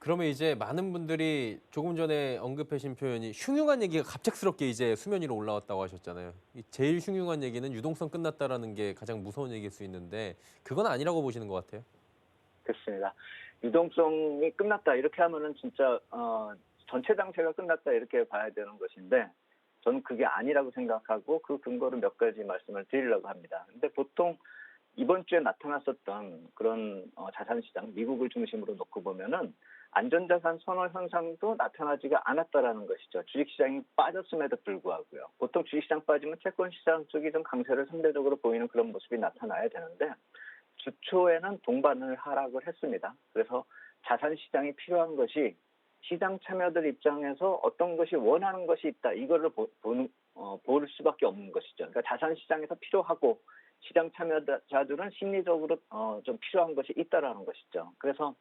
그러면 이제 많은 분들이 조금 전에 언급하신 표현이 흉흉한 얘기가 갑작스럽게 이제 수면 위로 올라왔다고 하셨잖아요. 이 제일 흉흉한 얘기는 유동성 끝났다라는 게 가장 무서운 얘기일 수 있는데 그건 아니라고 보시는 것 같아요. 그렇습니다. 유동성이 끝났다 이렇게 하면은 진짜 전체 장세가 끝났다 이렇게 봐야 되는 것인데 저는 그게 아니라고 생각하고 그 근거로 몇 가지 말씀을 드리려고 합니다. 근데 보통 이번 주에 나타났었던 그런 자산시장, 미국을 중심으로 놓고 보면은 안전자산 선호 현상도 나타나지가 않았다라는 것이죠. 주식시장이 빠졌음에도 불구하고요. 보통 주식시장 빠지면 채권시장 쪽이 좀 강세를 상대적으로 보이는 그런 모습이 나타나야 되는데 주초에는 동반을 하락을 했습니다. 그래서 자산시장이 필요한 것이 시장 참여들 입장에서 어떤 것이 원하는 것이 있다. 이거를 볼 수밖에 없는 것이죠. 그러니까 자산시장에서 필요하고 시장 참여자들은 심리적으로 좀 필요한 것이 있다라는 것이죠. 그래서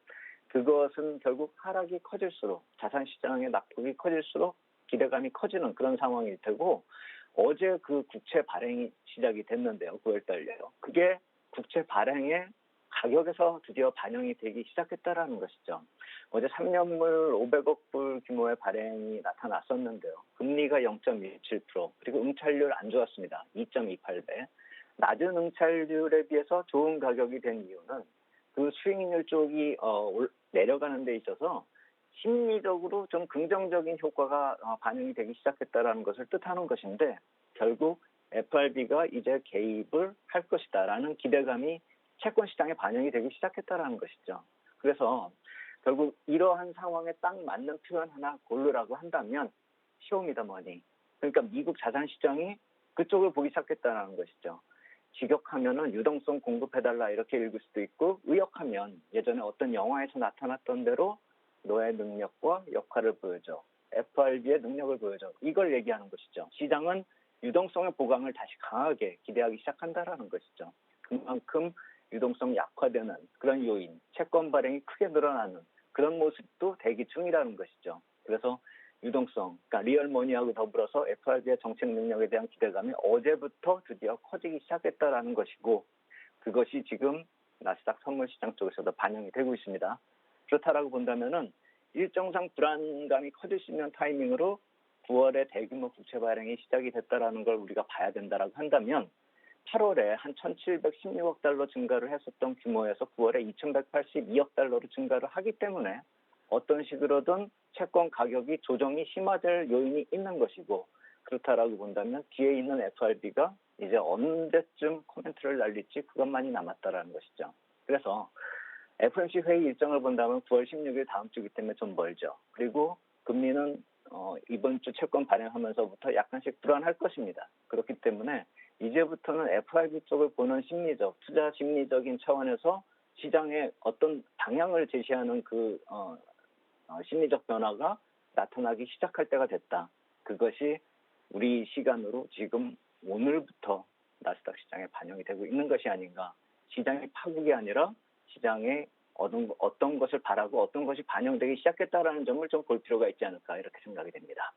그것은 결국 하락이 커질수록 자산시장의 낙폭이 커질수록 기대감이 커지는 그런 상황일 테고 어제 그 국채 발행이 시작이 됐는데요. 9월 달에요. 그게 국채 발행의 가격에서 드디어 반영이 되기 시작했다라는 것이죠. 어제 3년물 500억 불 규모의 발행이 나타났었는데요. 금리가 0.17% 그리고 응찰률 안 좋았습니다. 2.28배. 낮은 응찰률에 비해서 좋은 가격이 된 이유는 그 수익률 쪽이 내려가는 데 있어서 심리적으로 좀 긍정적인 효과가 반영이 되기 시작했다는 것을 뜻하는 것인데 결국 FRB가 이제 개입을 할 것이다라는 기대감이 채권 시장에 반영이 되기 시작했다는 것이죠. 그래서 결국 이러한 상황에 딱 맞는 표현 하나 고르라고 한다면 쇼미더머니. 그러니까 미국 자산 시장이 그쪽을 보기 시작했다는 것이죠. 직역하면은 유동성 공급해달라 이렇게 읽을 수도 있고 의역하면 예전에 어떤 영화에서 나타났던 대로 너의 능력과 역할을 보여줘. FRB의 능력을 보여줘. 이걸 얘기하는 것이죠. 시장은 유동성의 보강을 다시 강하게 기대하기 시작한다라는 것이죠. 그만큼 유동성 약화되는 그런 요인, 채권 발행이 크게 늘어나는 그런 모습도 대기 중이라는 것이죠. 그래서 유동성, 그러니까 리얼머니하고 더불어서 FRB의 정책 능력에 대한 기대감이 어제부터 드디어 커지기 시작했다라는 것이고 그것이 지금 나스닥 선물시장 쪽에서도 반영이 되고 있습니다. 그렇다라고 본다면은 일정상 불안감이 커질 수 있는 타이밍으로 9월에 대규모 국채 발행이 시작이 됐다라는 걸 우리가 봐야 된다라고 한다면 8월에 한 1,716억 달러 증가를 했었던 규모에서 9월에 2,182억 달러로 증가를 하기 때문에 어떤 식으로든 채권 가격이 조정이 심화될 요인이 있는 것이고 그렇다라고 본다면 뒤에 있는 FRB가 이제 언제쯤 코멘트를 날릴지 그것만이 남았다라는 것이죠. 그래서 FOMC 회의 일정을 본다면 9월 16일 다음 주이기 때문에 좀 멀죠. 그리고 금리는 이번 주 채권 발행하면서부터 약간씩 불안할 것입니다. 그렇기 때문에 이제부터는 FRB 쪽을 보는 심리적, 투자 심리적인 차원에서 시장에 어떤 방향을 제시하는 그 심리적 변화가 나타나기 시작할 때가 됐다. 그것이 우리 시간으로 지금 오늘부터 나스닥 시장에 반영이 되고 있는 것이 아닌가. 시장의 파국이 아니라 시장에 어떤 것을 바라고 어떤 것이 반영되기 시작했다라는 점을 좀 볼 필요가 있지 않을까 이렇게 생각이 됩니다.